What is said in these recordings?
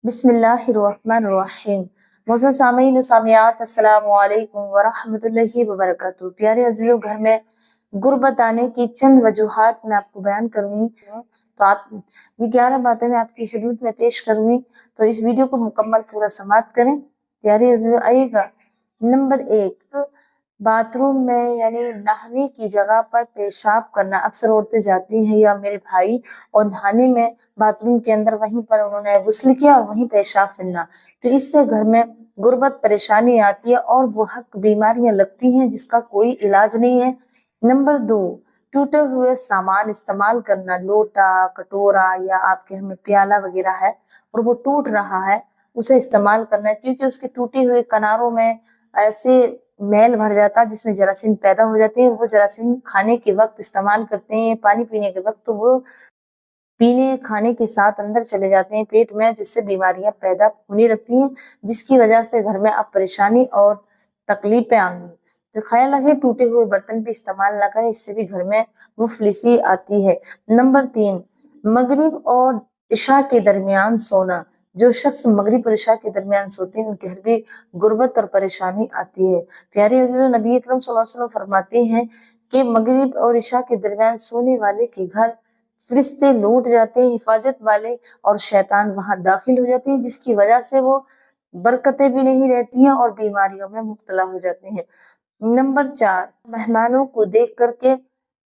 बिस्मिल्लाहिर्रहमानिर्रहीम। मोअज़्ज़ज़ सामीन सामियात, अस्सलामु अलैकुम वरहमतुल्लाहि वबरकातुहू। प्यारे अज़ीज़ों, घर में गुर्बत आने की चंद वजूहात मैं आपको बयान करूंगी। तो आप ये 11 बातें मैं आपकी खिदमत में पेश करूंगी, तो इस वीडियो को मुकम्मल पूरा समाअत करें। प्यारे अज़ीज़ों, आइएगा। नंबर 1, बाथरूम में यानी नहाने की जगह पर पेशाब करना। अक्सर औरतें जाती हैं या मेरे भाई, और नहाने में बाथरूम के अंदर वहीं पर उन्होंने गुस्ल किया और वहीं पेशाब फिरना, तो इससे घर में गुर्बत परेशानी आती है और वो हक बीमारियां लगती हैं जिसका कोई इलाज नहीं है। नंबर 2, टूटे हुए सामान इस्तेमाल करना। लोटा, कटोरा या आपके घर में प्याला वगैरह है और वो टूट रहा है, उसे इस्तेमाल करना है, क्योंकि उसके टूटे हुए किनारों में ऐसे मैल भर जाता है जिसमें जरासीम पैदा हो जाते हैं। वो जरासीम खाने के वक्त इस्तेमाल करते हैं, पानी पीने के वक्त, तो वो पीने खाने के साथ अंदर चले जाते हैं पेट में, जिससे बीमारियां पैदा होने लगती हैं, जिसकी वजह से घर में अब परेशानी और तकलीफें आएंगी। तो ख्याल रखें, टूटे हुए बर्तन भी इस्तेमाल ना करें, इससे भी घर में मुफलिसी आती है। नंबर 3, मगरिब और इशा के दरमियान सोना। जो शख्स मगरिब और इशा के दरमियान सोते हैं उनके घर भी गुर्बत और परेशानी आती है। प्यारे अज़ीज़ों, नबी अकरम सल्लल्लाहु अलैहि वसल्लम फरमाते हैं कि मगरिब और इशा के दरमियान सोने वाले के घर फरिश्ते लौट जाते हैं, हिफाजत वाले, और शैतान वहां दाखिल हो जाते हैं, जिसकी वजह से वो बरकतें भी नहीं रहती हैं और बीमारियों में मुब्तला हो जाते हैं। नंबर 4, मेहमानों को देख करके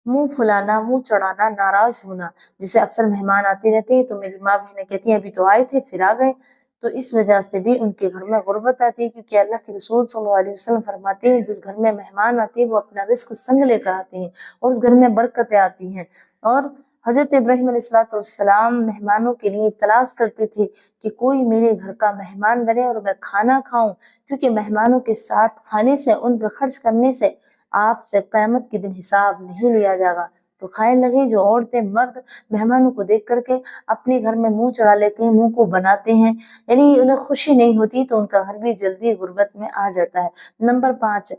मुंह फुलाना, मुंह चढ़ाना, नाराज होना। जैसे अक्सर मेहमान आते रहते हैं तो मेरी माँ बहनें कहती हैं अभी तो आए थे फिर आ गए, तो इस वजह से भी उनके घर में गुर्बत आती है, क्योंकि अल्लाह के रसूल सल्लल्लाहु अलैहि वसल्लम फरमाते हैं जिस घर में मेहमान आते हैं वो अपना रिस्क संग लेकर आते हैं और उस घर में बरकतें आती हैं। और हजरत इब्राहिम अलैहिस्सलाम मेहमानों के लिए तलाश करते थे कि कोई मेरे घर का मेहमान बने और मैं खाना खाऊं, क्योंकि मेहमानों के साथ खाने से, उन पर खर्च करने से आपसे क़यामत के दिन हिसाब नहीं लिया जाएगा। तो ख्याल लगे, जो औरतें मर्द मेहमानों को देख करके अपने घर में मुंह चढ़ा लेते हैं, मुंह को बनाते हैं, यानी उन्हें खुशी नहीं होती, तो उनका घर भी जल्दी गुर्बत में आ जाता है। नंबर 5,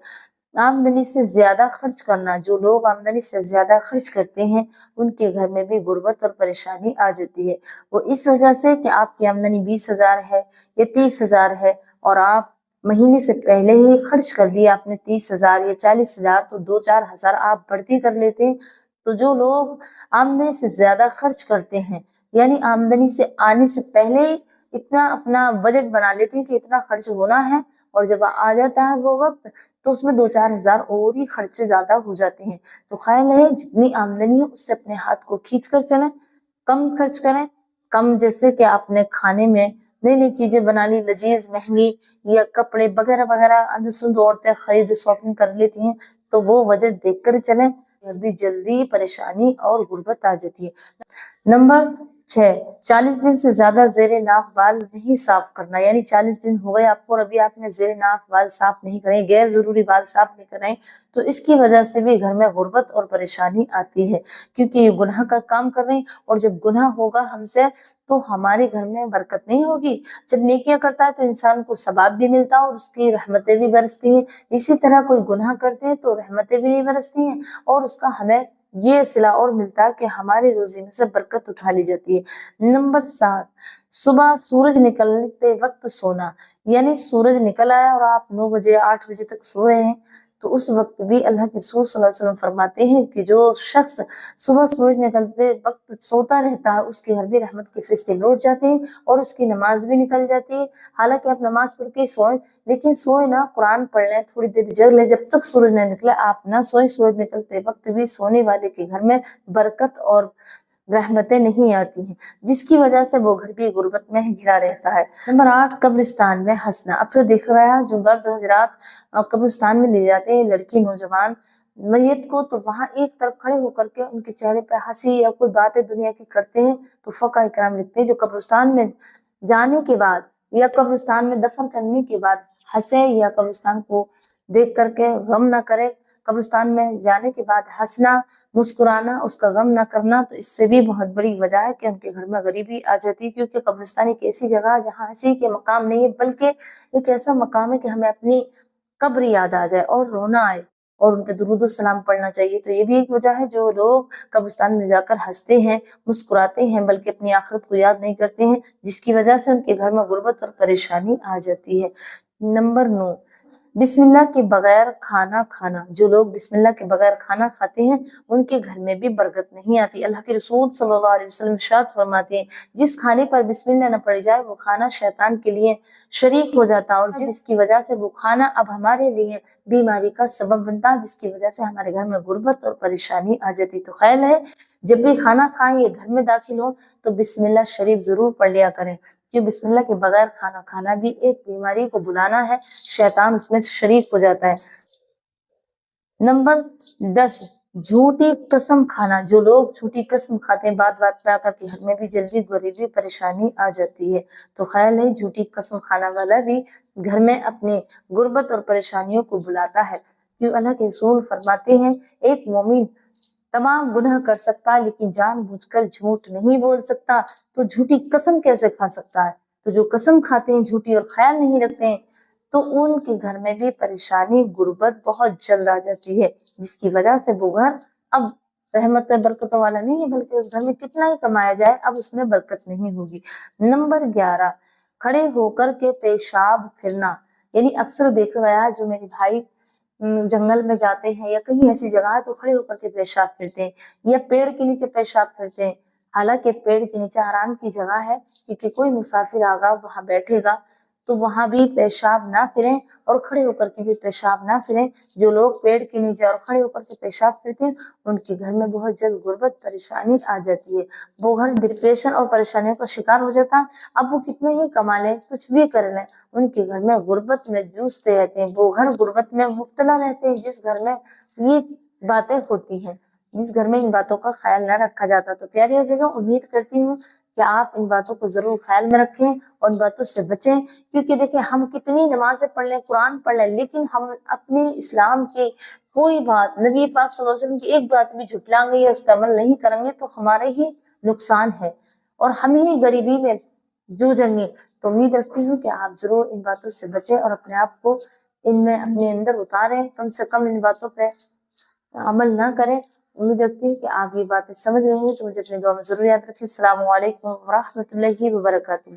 आमदनी से ज्यादा खर्च करना। जो लोग आमदनी से ज्यादा खर्च करते हैं उनके घर में भी गुर्बत और परेशानी आ जाती है। वो इस वजह से कि आपकी आमदनी 20,000 है या 30,000 है और आप महीने से पहले ही खर्च कर दिया आपने 30,000 या 40,000, तो 2-4 हजार आप बढ़ती कर लेते हैं। तो जो लोग आमदनी से ज्यादा खर्च करते हैं, यानी आमदनी से आने से पहले ही इतना अपना बजट बना लेते हैं कि इतना खर्च होना है, और जब आ जाता है वो वक्त तो उसमें 2-4 हजार और ही खर्चे ज्यादा हो जाते हैं। तो ख्याल है, जितनी आमदनी है उससे अपने हाथ को खींच कर चलें, कम खर्च करें। कम जैसे कि आपने खाने में नई नई चीजें बना ली, लजीज महंगी, या कपड़े वगैरह वगैरह अंधुंध औरतें खरीद शॉपिंग कर लेती हैं, तो वो बजट देख कर चलें, भी जल्दी परेशानी और गुर्बत आ जाती है। नंबर 6, 40 दिन से ज्यादा जेरे नाक बाल नहीं साफ करना। यानी 40 दिन हो गए आपको और अभी आपने जेरे नाक बाल साफ नहीं करे, गैर जरूरी बाल साफ नहीं कराए, तो इसकी वजह से भी घर में गुर्बत और परेशानी आती है, क्योंकि ये गुनाह का काम कर रहे हैं, और जब गुनाह होगा हमसे तो हमारे घर में बरकत नहीं होगी। जब नेकियां करता है तो इंसान को सवाब भी मिलता है और उसकी रहमतें भी बरसती हैं। इसी तरह कोई गुनाह करते हैं तो रहमतें भी नहीं बरसती हैं और उसका हमें ये सिला और मिलता है कि हमारी रोजी में से बरकत उठा ली जाती है। नंबर 7, सुबह सूरज निकलते वक्त सोना। यानी सूरज निकल आया और आप 9 बजे 8 बजे तक सो रहे हैं, तो उस वक्त भी अल्लाह के रसूल सल्लल्लाहु अलैहि वसल्लम फरमाते हैं कि जो शख्स सुबह सूरज निकलते वक्त सोता रहता है उसके घर भी रहमत के फरिश्ते लौट जाते हैं और उसकी नमाज भी निकल जाती है। हालांकि आप नमाज पढ़ के सोए, लेकिन सोए ना, कुरान पढ़ लें, थोड़ी देर जग लें, जब तक सूरज न निकले आप ना सोए। सूरज निकलते वक्त भी सोने वाले के घर में बरकत और रहमतें नहीं आती हैं, जिसकी वजह से वो घर भी गुर्बत में घिरा रहता है। नंबर 8, कब्रिस्तान में हंसना। अक्सर देखा गया जो मर्द हजरात कब्रिस्तान में ले जाते हैं लड़की नौजवान मैयत को, तो वहां एक तरफ खड़े होकर के उनके चेहरे पे हंसी या कोई बातें दुनिया की करते हैं, तो फका इकराम लिखते हैं जो कब्रिस्तान में जाने के बाद या कब्रिस्तान में दफन करने के बाद हंसे या कब्रिस्तान को देख करके गम ना करे, कब्रिस्तान में जाने के बाद हंसना, मुस्कुराना, उसका गम ना करना, तो इससे भी बहुत बड़ी वजह है कि उनके घर में गरीबी आ जाती है। क्योंकि कब्रिस्तान एक ऐसी जगह है जहाँ हंसी के मकाम नहीं है, बल्कि एक ऐसा मकाम है कि हमें अपनी कब्र याद आ जाए और रोना आए। اور उन पे दुरूद और सलाम पढ़ना चाहिए। तो ये भी एक वजह है जो लोग कब्रिस्तान में जाकर हंसते हैं, मुस्कुराते हैं, बल्कि अपनी आखिरत को याद नहीं करते हैं, जिसकी वजह से उनके घर में गुर्बत और परेशानी आ जाती है। नंबर 9, बिस्मिल्लाह के बगैर खाना खाना। जो लोग बिस्मिल्लाह के बगैर खाना खाते हैं उनके घर में भी बरकत नहीं आती। अल्लाह के रसूल सल्लल्लाहु अलैहि वसल्लम इरशाद फरमाते हैं, जिस खाने पर बिस्मिल्लाह न पड़ी जाए वो खाना शैतान के लिए शरीक हो जाता है, और जिसकी वजह से वो खाना अब हमारे लिए बीमारी का सबब बनता है, जिसकी वजह से हमारे घर में गुर्बत और परेशानी आ जाती। तो ख्याल है जब भी खाना खाएं या घर में दाखिल हो तो बिस्मिल्लाह शरीफ जरूर पढ़ लिया करें, कि बिस्मिल्लाह के बगैर खाना खाना भी एक बीमारी को बुलाना है, शैतान उसमें शरीक हो जाता है। नंबर 10, झूठी कसम खाना। जो लोग झूठी कसम खाते हैं बात बात पे आकर के घर में भी जल्दी गरीबी परेशानी आ जाती है। तो ख्याल है झूठी कसम खाना वाला भी घर में अपने गुर्बत और परेशानियों को बुलाता है, क्योंकि अल्लाह के रसूल फरमाते हैं एक मोमिन तमाम गुनाह कर सकता है लेकिन जानबूझकर झूठ नहीं बोल सकता, तो झूठी कसम कैसे खा सकता है। तो जो कसम खाते हैं झूठी और ख्याल नहीं रखते हैं तो उनके घर में भी परेशानी गुर्बत बहुत जल्द आ जाती है, जिसकी वजह से वो घर अब रहमत बरकतों वाला नहीं है, बल्कि उस घर में कितना ही कमाया जाए अब उसमें बरकत नहीं होगी। नंबर 11, खड़े होकर के पेशाब फिरना। यानी अक्सर देखा गया है जो मेरे भाई जंगल में जाते हैं या कहीं ऐसी जगह है तो खड़े होकर के पेशाब फिरते हैं या पेड़ के नीचे पेशाब फिरते हैं। हालांकि पेड़ के नीचे आराम की जगह है, क्योंकि कोई मुसाफिर आगा वहां बैठेगा तो वहां भी पेशाब ना फिरें और खड़े होकर के भी पेशाब ना फिरें। जो लोग पेड़ के नीचे और खड़े होकर के पेशाब फिरते हैं उनके घर में बहुत जल्द गुर्बत परेशानी आ जाती है, वो घर डिप्रेशन और परेशानियों का शिकार हो जाता है। अब वो कितने ही कमा लें कुछ भी कर लें उनके घर में गुर्बत में जूझते रहते हैं, वो घर गुर्बत में मुब्तला रहते हैं जिस घर में ये बातें होती हैं, जिस घर में इन बातों का ख्याल न रखा जाता। तो प्यारी अज़ीज़ों, उम्मीद करती हूँ कि आप इन बातों को जरूर ख्याल में रखें और इन बातों से बचें, क्योंकि देखिए हम कितनी नमाजें पढ़ लें, कुरान पढ़ लें, लेकिन हम अपने इस्लाम की कोई बात, नबी पाक सल्लल्लाहु अलैहि वसल्लम की एक बात भी झुटलाएंगे या उस पर अमल नहीं करेंगे तो हमारे ही नुकसान है और हम ही गरीबी में जूझेंगे। तो उम्मीद रखती हूँ कि आप जरूर इन बातों से बचें और अपने आप को इनमें अपने अंदर उतारें, कम से कम इन बातों पे अमल ना करें। उम्मीद रखती हूँ कि आप ये बातें समझ रहे हैं, तो मुझे अपनी दुआ में जरूर याद रखें। अस्सलामु अलैकुम व रहमतुल्लाहि व बरकातुहू।